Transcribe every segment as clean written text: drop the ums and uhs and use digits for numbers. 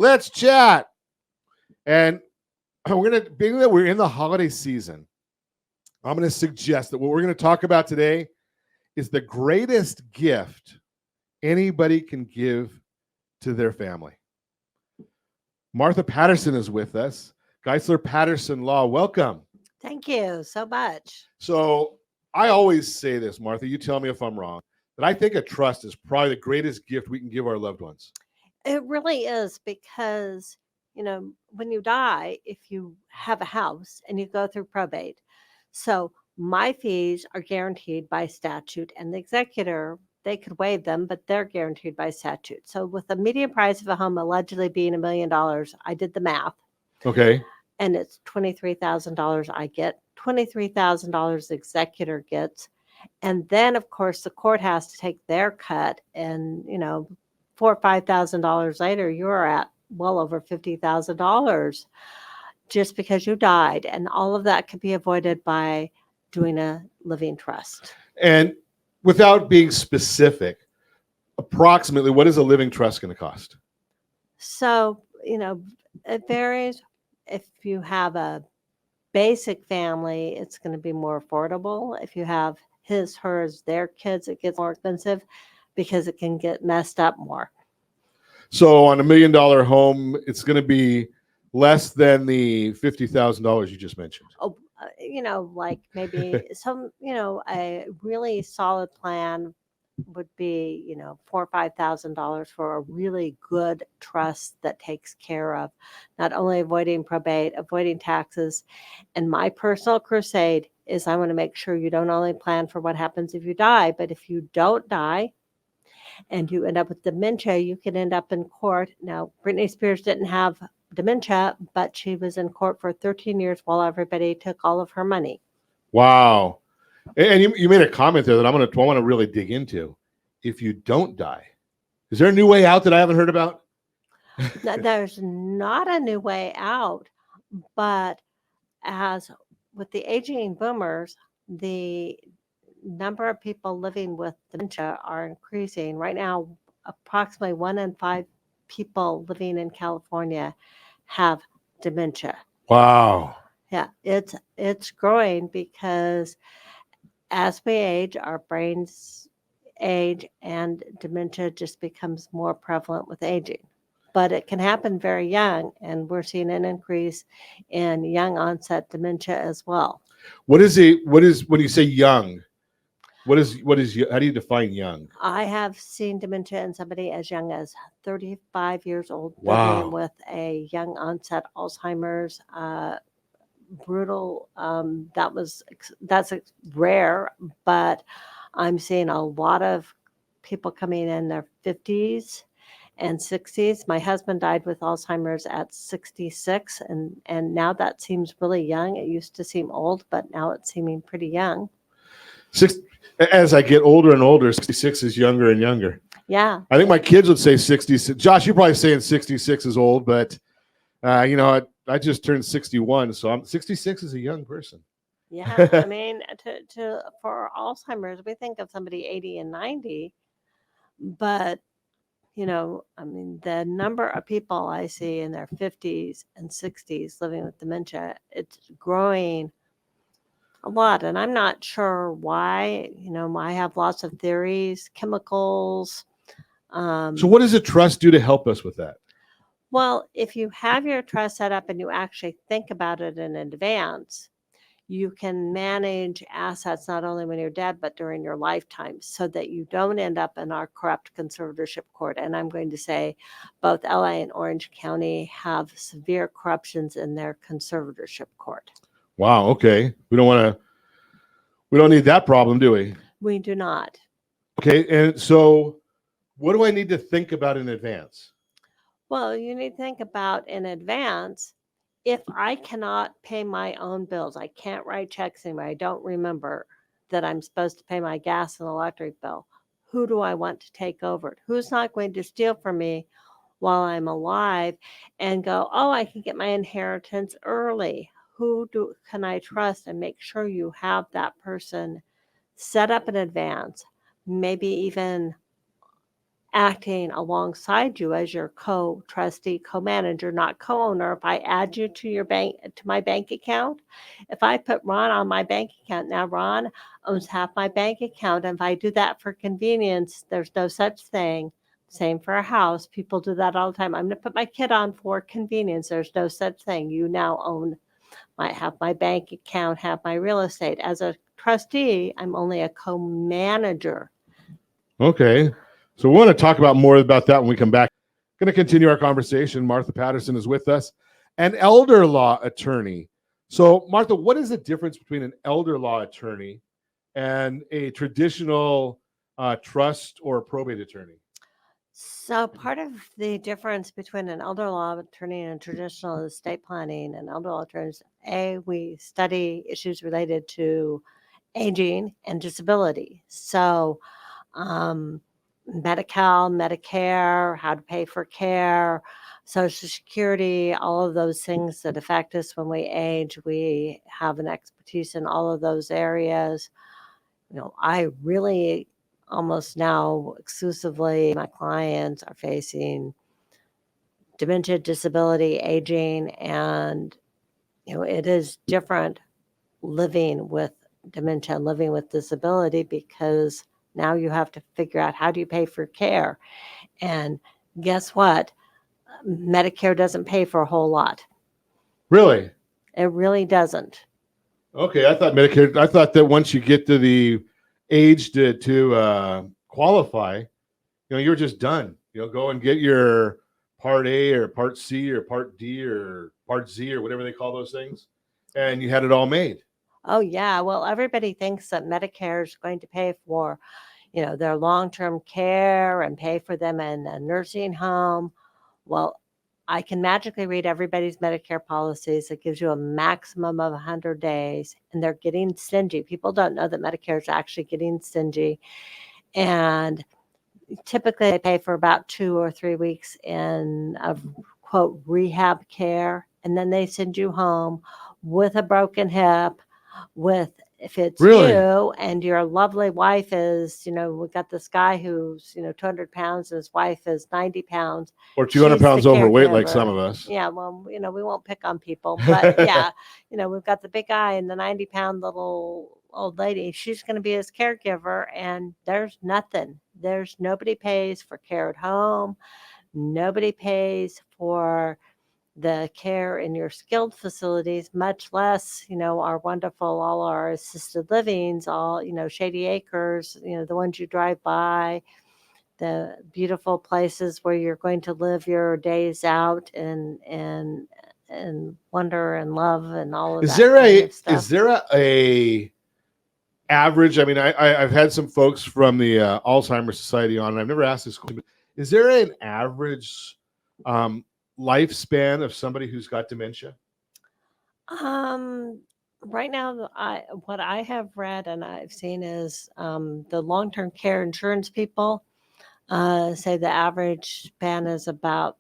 Let's chat. And being that we're in the holiday season, I'm going to suggest that what we're going to talk about today is the greatest gift anybody can give to their family. Martha Patterson is with us. Geisler Patterson Law, welcome. Thank you so much. So I always say this, Martha, you tell me if I'm wrong, that I think a trust is probably the greatest gift we can give our loved ones. It really is because, when you die, if you have a house and you go through probate, so my fees are guaranteed by statute, and the executor, they could waive them, but they're guaranteed by statute. So with the median price of a home allegedly being $1 million, I did the math. Okay. And it's $23,000 I get, $23,000 the executor gets. And then, of course, the court has to take their cut. And, $4,000 or $5,000 later, you're at well over $50,000 just because you died. And all of that could be avoided by doing a living trust. And without being specific, approximately what is a living trust going to cost? So, it varies. If you have a basic family, it's going to be more affordable. If you have his, hers, their kids, it gets more expensive because it can get messed up more. So on $1 million home, it's going to be less than the $50,000 you just mentioned. Oh, like maybe a really solid plan would be, $4,000 or $5,000 for a really good trust that takes care of not only avoiding probate, avoiding taxes. And my personal crusade is I want to make sure you don't only plan for what happens if you die, but if you don't die and you end up with dementia, you can end up in court. Now, Britney Spears didn't have dementia, but she was in court for 13 years while everybody took all of her money. Wow. And you made a comment there that I want to really dig into. If you don't die, is there a new way out that I haven't heard about? There's not a new way out, but as with the aging boomers, the number of people living with dementia are increasing. Right now, approximately 1 in 5 people living in California have dementia. Wow. Yeah, it's growing because as we age, our brains age and dementia just becomes more prevalent with aging. But it can happen very young, and we're seeing an increase in young onset dementia as well. What is when you say young? How do you define young? I have seen dementia in somebody as young as 35 years old, Wow. living with a young onset Alzheimer's. Brutal. That's rare, but I'm seeing a lot of people coming in their 50s and 60s. My husband died with Alzheimer's at 66, and now that seems really young. It used to seem old, but now it's seeming pretty young. As I get older and older, 66 is younger and younger. Yeah. I think my kids would say 66. Josh, you're probably saying 66 is old, but I just turned 61, so 66 is a young person. Yeah, I mean, for Alzheimer's, we think of somebody 80 and 90, but the number of people I see in their 50s and 60s living with dementia, it's growing a lot, and I'm not sure why. I have lots of theories, chemicals. So what does a trust do to help us with that? Well, if you have your trust set up and you actually think about it in advance, you can manage assets not only when you're dead, but during your lifetime so that you don't end up in our corrupt conservatorship court. And I'm going to say both LA and Orange County have severe corruptions in their conservatorship court. Wow. Okay. We don't need that problem, do we? We do not. Okay. And so what do I need to think about in advance? Well, you need to think about in advance. If I cannot pay my own bills, I can't write checks anymore, I don't remember that I'm supposed to pay my gas and electric bill, who do I want to take over it? Who's not going to steal from me while I'm alive and go, oh, I can get my inheritance early? Who can I trust? And make sure you have that person set up in advance, maybe even acting alongside you as your co-trustee, co-manager, not co-owner. If I add you to your bank, to my bank account, if I put Ron on my bank account, now Ron owns half my bank account. And if I do that for convenience, there's no such thing. Same for a house. People do that all the time. I'm going to put my kid on for convenience. There's no such thing. You now own, might have my bank account, have my real estate. As a trustee, I'm only a co-manager. Okay. So we want to talk about more about that when we come back. Going to continue our conversation. Martha Patterson is with us, an elder law attorney. So, Martha, what is the difference between an elder law attorney and a traditional trust or probate attorney? So part of the difference between an elder law attorney and traditional estate planning and elder law attorneys, we study issues related to aging and disability. So Medi-Cal, Medicare, how to pay for care, Social Security, all of those things that affect us when we age. We have an expertise in all of those areas. I really almost now exclusively my clients are facing dementia, disability, aging, and it is different living with dementia and living with disability because now you have to figure out how do you pay for care. And guess what? Medicare doesn't pay for a whole lot. Really? It really doesn't. Okay, I thought Medicare. I thought that once you get to the age to qualify, you're just done. Go and get your Part A or Part C or Part D or Part Z or whatever they call those things, and you had it all made. Oh yeah. Well, everybody thinks that Medicare is going to pay for, their long-term care and pay for them in a nursing home. Well, I can magically read everybody's Medicare policies. It gives you a maximum of 100 days, and they're getting stingy. People don't know that Medicare is actually getting stingy. And typically they pay for about 2 or 3 weeks in of quote rehab care, and then they send you home with a broken hip, with if it's Really? you and your lovely wife is, we got this guy who's 200 pounds and his wife is 90 pounds Or 200 pounds overweight, like some caregiver. of us. Yeah, well, we won't pick on people, but yeah, we've got the big guy and the 90-pound little old lady. She's going to be his caregiver, and there's nothing. There's nobody pays for care at home. Nobody pays for the care in your skilled facilities, much less, our wonderful, all our assisted livings, all, Shady Acres, the ones you drive by, the beautiful places where you're going to live your days out and wonder and love and all of Is that there kind a of stuff. is there a average? I mean, I've had some folks from the Alzheimer's Society on, and I've never asked this question, but is there an average lifespan of somebody who's got dementia? Right now, what I have read and I've seen is the long-term care insurance people say the average span is about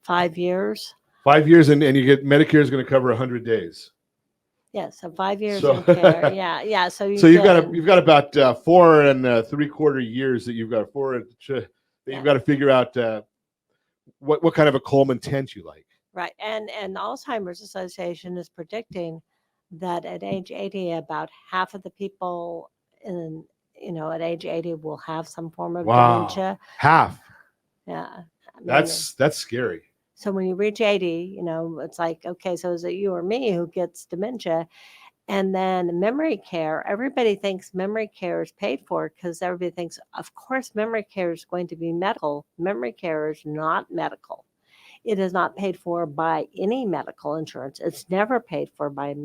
5 years. 5 years, and you get Medicare is going to cover 100 days. Yeah, so 5 years So, in care. Yeah. So so you've got about 4 and 3/4 years that you've got you've got to figure out what kind of a Coleman tent you like. right. And the Alzheimer's Association is predicting that at age 80, about half of the people in at age 80 will have some form of dementia. Half. Yeah. That's scary. So when you reach 80, it's like, okay, so is it you or me who gets dementia? And then memory care, everybody thinks memory care is paid for because everybody thinks, of course, memory care is going to be medical. Memory care is not medical. It is not paid for by any medical insurance. It's never paid for by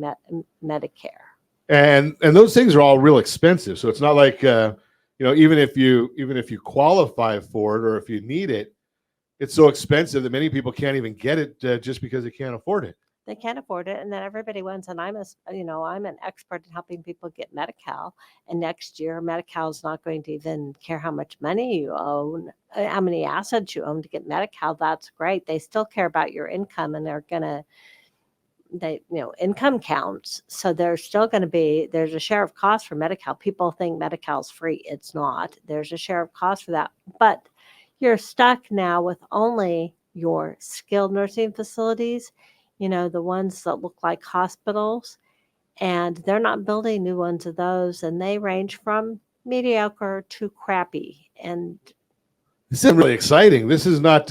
Medicare. And those things are all real expensive. So it's not like even if you qualify for it or if you need it, it's so expensive that many people can't even get it just because they can't afford it. They can't afford it, and then everybody wants. And I'm an expert in helping people get Medi-Cal. And next year, Medi-Cal is not going to even care how much money you own, how many assets you own to get Medi-Cal. That's great. They still care about your income, and income counts. So there's still going to be, there's a share of cost for Medi-Cal. People think Medi-Cal's free. It's not. There's a share of cost for that. But you're stuck now with only your skilled nursing facilities, the ones that look like hospitals, and they're not building new ones of those, and they range from mediocre to crappy. And This is really exciting. This is not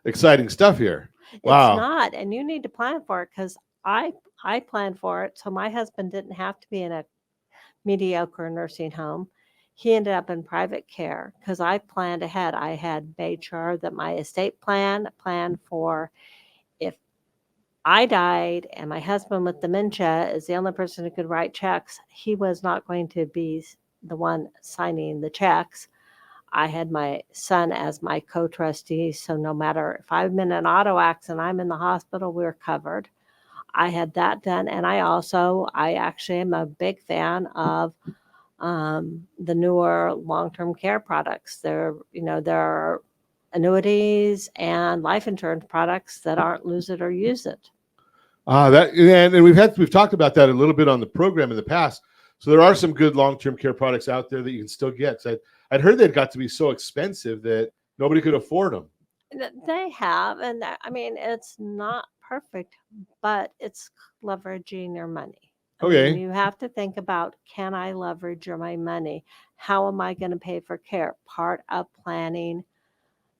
exciting stuff here. it's Wow. not, and you need to plan for it because I planned for it, so my husband didn't have to be in a mediocre nursing home. He ended up in private care because I planned ahead. I had made sure that my estate planned for if I died and my husband with dementia is the only person who could write checks, he was not going to be the one signing the checks. I had my son as my co-trustee, so no matter if I'm in an auto accident, I'm in the hospital, we're covered. I had that done, and I actually am a big fan of the newer long-term care products. There are annuities and life insurance products that aren't lose it or use it. That and we've talked about that a little bit on the program in the past. So there are some good long-term care products out there that you can still get. So I'd heard they'd got to be so expensive that nobody could afford them. They have, and I mean, it's not perfect, but it's leveraging your money. I mean, Okay. you have to think about, can I leverage my money? How am I going to pay for care? Part of planning.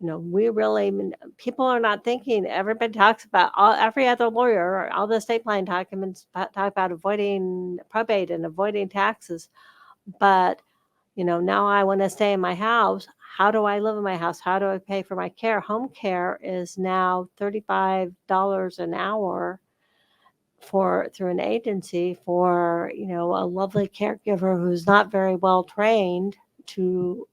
We really, people are not thinking. Everybody talks about every other lawyer, all the estate planning documents talk about avoiding probate and avoiding taxes. But now I want to stay in my house. How do I live in my house? How do I pay for my care? Home care is now $35 an hour for through an agency for, a lovely caregiver who's not very well trained to,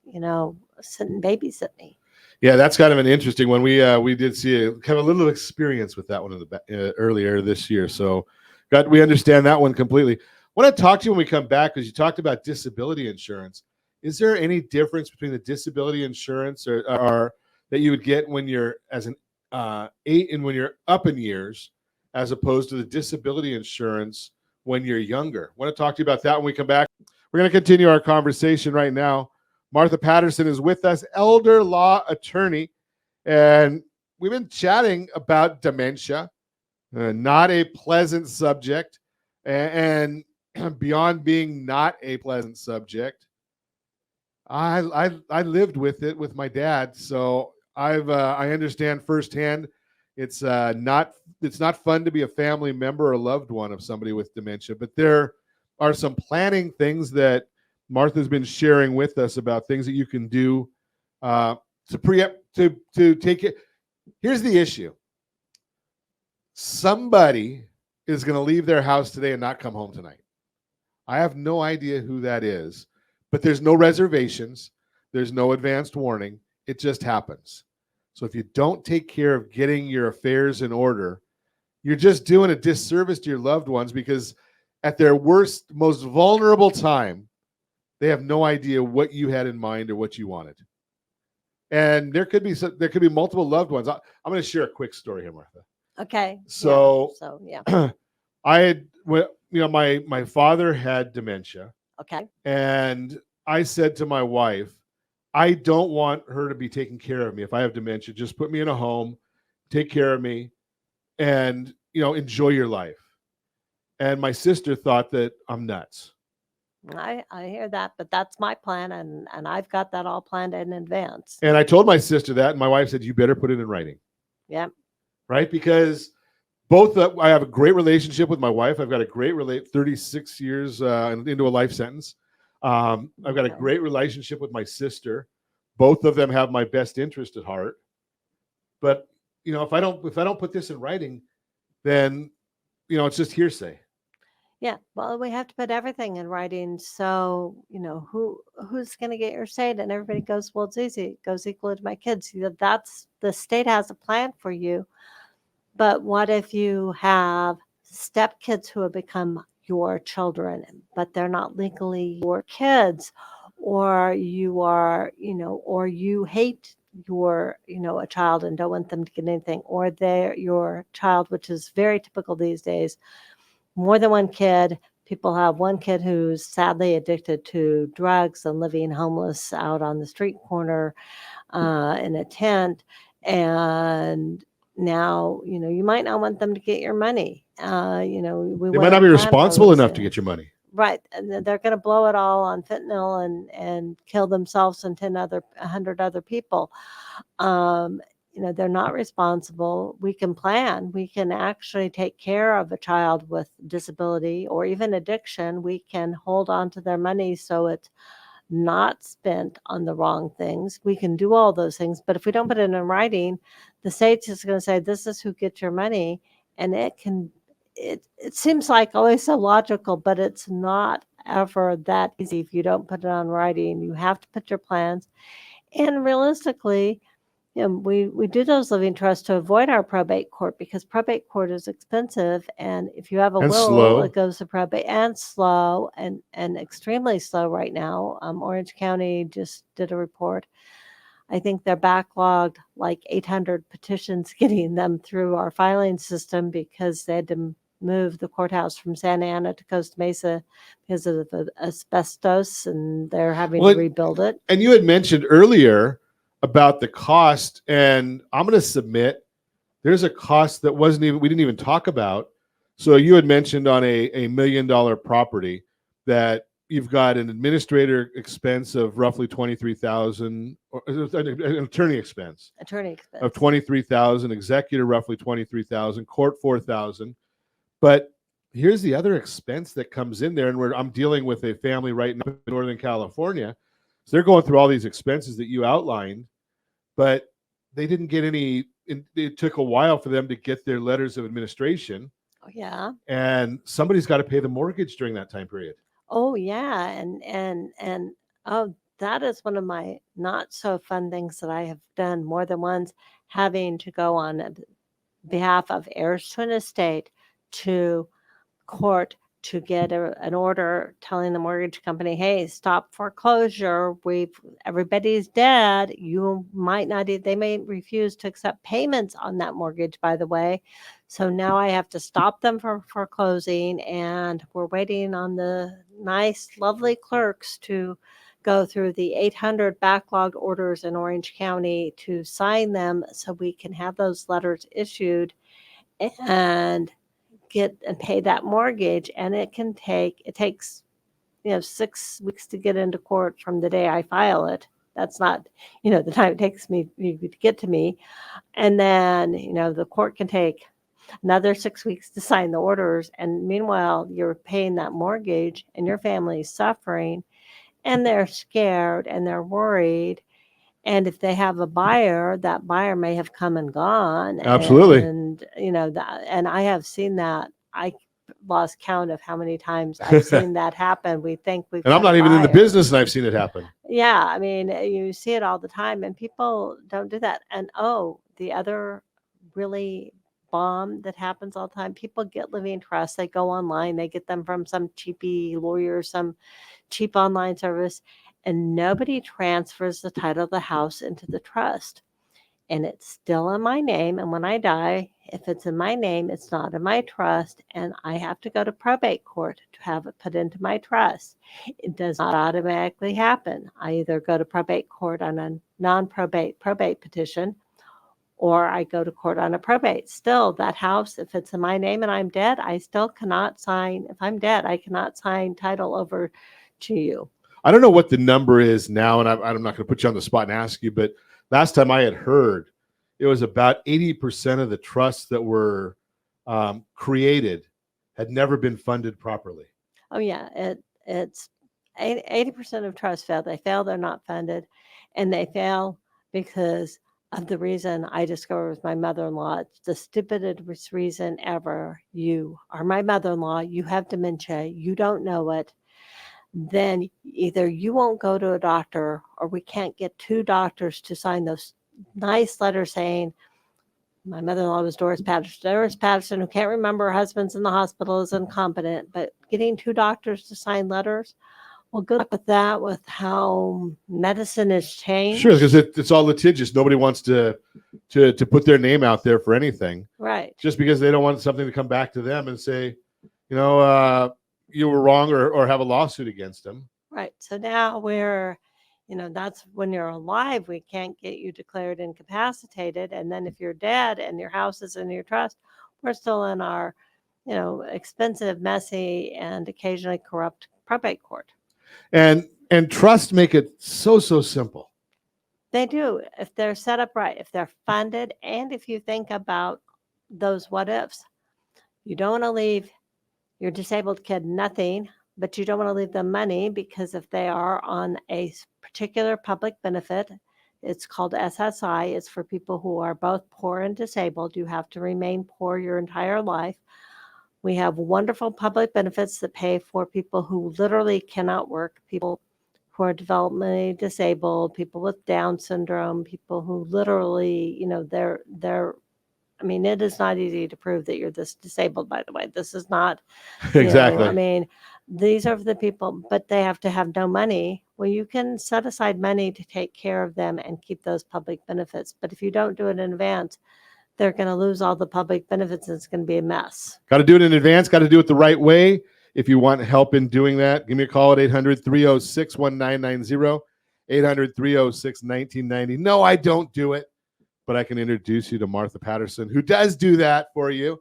sit and babysit me. Yeah, that's kind of an interesting one. We did see a kind of a little experience with that one in the earlier this year. So, we understand that one completely. I want to talk to you when we come back because you talked about disability insurance. Is there any difference between the disability insurance or that you would get when you're as an eight and when you're up in years, as opposed to the disability insurance when you're younger? I want to talk to you about that when we come back. We're going to continue our conversation right now. Martha Patterson is with us, elder law attorney, and we've been chatting about dementia, not a pleasant subject, and beyond being not a pleasant subject, I lived with it with my dad, so I understand firsthand. It's not fun to be a family member or loved one of somebody with dementia, but there are some planning things that Martha's been sharing with us about things that you can do to to take it. Here's the issue: somebody is going to leave their house today and not come home tonight. I have no idea who that is, but there's no reservations. There's no advanced warning. It just happens. So if you don't take care of getting your affairs in order, you're just doing a disservice to your loved ones because at their worst, most vulnerable time, they have no idea what you had in mind or what you wanted. And there could be multiple loved ones. I'm going to share a quick story here, Martha. Okay. So, yeah. I had, my father had dementia. Okay. And I said to my wife, I don't want her to be taking care of me if I have dementia. Just put me in a home, take care of me, and enjoy your life. And my sister thought that I'm nuts. I hear that, but that's my plan, and I've got that all planned in advance. And I told my sister that, and my wife said, "You better put it in writing." Yeah. Right, because I have a great relationship with my wife. I've got a great 36 years into a life sentence. I've got a great relationship with my sister. Both of them have my best interest at heart. But if I don't put this in writing, then it's just hearsay. Yeah, well, we have to put everything in writing. So, who's going to get your state? And everybody goes, well, it's easy. It goes equally to my kids. That's the state has a plan for you. But what if you have stepkids who have become your children, but they're not legally your kids, or you are, or you hate your, a child and don't want them to get anything, or they're your child, which is very typical these days, more than one kid, People have one kid who's sadly addicted to drugs and living homeless out on the street corner in a tent. And now, you might not want them to get your money. We They want might to not be plan for responsible those enough to things. get your money. Right, and then they're going to blow it all on fentanyl and kill themselves and 100 other people. Um, they're not responsible. We can plan. We can actually take care of a child with disability or even addiction. We can hold on to their money so it's not spent on the wrong things. We can do all those things, but if we don't put it in writing, the state's just going to say, this is who gets your money. And it seems like always so logical, but it's not ever that easy if you don't put it on writing. You have to put your plans. And realistically, we do those living trusts to avoid our probate court because probate court is expensive. And if you have a And will, slow. it goes to probate and slow and extremely slow right now. Orange County just did a report. I think they're backlogged like 800 petitions getting them through our filing system because they had to move the courthouse from Santa Ana to Costa Mesa because of the asbestos, and they're having to rebuild it. And you had mentioned earlier about the cost, and I'm going to submit there's a cost that we didn't even talk about. So you had mentioned on a $1 million property that you've got an administrator expense of roughly $23,000, or an attorney expense of $23,000, executor roughly $23,000, court $4,000. But here's the other expense that comes in there, and I'm dealing with a family right now in Northern California. So they're going through all these expenses that you outlined, but they didn't get any. It took a while for them to get their letters of administration. Oh, yeah. And somebody's got to pay the mortgage during that time period. Oh, yeah. And oh, that is one of my not so fun things that I have done more than once, having to go on behalf of heirs to an estate to court to get an order telling the mortgage company, hey, stop foreclosure. Everybody's dead. You might not, they may refuse to accept payments on that mortgage, by the way. So now I have to stop them from foreclosing, and we're waiting on the nice, lovely clerks to go through the 800 backlogged orders in Orange County to sign them so we can have those letters issued and get and pay that mortgage. And it takes 6 weeks to get into court from the day I file it. That's not the time it takes me to get to me. And then the court can take another 6 weeks to sign the orders, and meanwhile you're paying that mortgage and your family's suffering, and they're scared and they're worried. And if they have a buyer, that buyer may have come and gone. Absolutely. And and I have seen that. I lost count of how many times I've seen that happen. We think we've and I'm not even in the business, and I've seen it happen. Yeah, I mean, you see it all the time, and people don't do that. And the other really bomb that happens all the time, people get living trusts. They go online, they get them from some cheapy lawyer, some cheap online service, and nobody transfers the title of the house into the trust. And it's still in my name. And when I die, if it's in my name, it's not in my trust. And I have to go to probate court to have it put into my trust. It does not automatically happen. I either go to probate court on a non-probate probate petition, or I go to court on a probate. Still, that house, if it's in my name and I'm dead, I still cannot sign. If I'm dead, I cannot sign title over to you. I don't know what the number is now, and I'm not going to put you on the spot and ask you, but last time I had heard, it was about 80% of the trusts that were created had never been funded properly. Oh, yeah. It's 80% of trusts fail. They fail, they're not funded, and they fail because of the reason I discovered with my mother-in-law. It's the stupidest reason ever. You are my mother-in-law. You have dementia. You don't know it. Then either you won't go to a doctor, or we can't get 2 doctors to sign those nice letters saying, my mother-in-law was Doris Patterson, who can't remember her husband's in the hospital, is incompetent. But getting 2 doctors to sign letters, well, good luck with that, with how medicine has changed. Sure, because it's all litigious. Nobody wants to put their name out there for anything. Right. Just because they don't want something to come back to them and say, you were wrong or have a lawsuit against them. Right. So now we're, that's when you're alive, we can't get you declared incapacitated. And then if you're dead and your house is in your trust, we're still in our, expensive, messy, and occasionally corrupt probate court. And trust make it so simple. They do, if they're set up right, if they're funded, and if you think about those what ifs. You don't want to leave your disabled kid nothing, but you don't want to leave them money, because if they are on a particular public benefit, it's called SSI. It's for people who are both poor and disabled. You have to remain poor your entire life. We have wonderful public benefits that pay for people who literally cannot work, people who are developmentally disabled, people with Down syndrome, people who literally, it is not easy to prove that you're this disabled, by the way. This is not, Exactly. these are the people, but they have to have no money. Well, you can set aside money to take care of them and keep those public benefits. But if you don't do it in advance, they're going to lose all the public benefits, and it's going to be a mess. Got to do it in advance. Got to do it the right way. If you want help in doing that, give me a call at 800-306-1990, 800-306-1990. No, I don't do it, but I can introduce you to Martha Patterson, who does do that for you.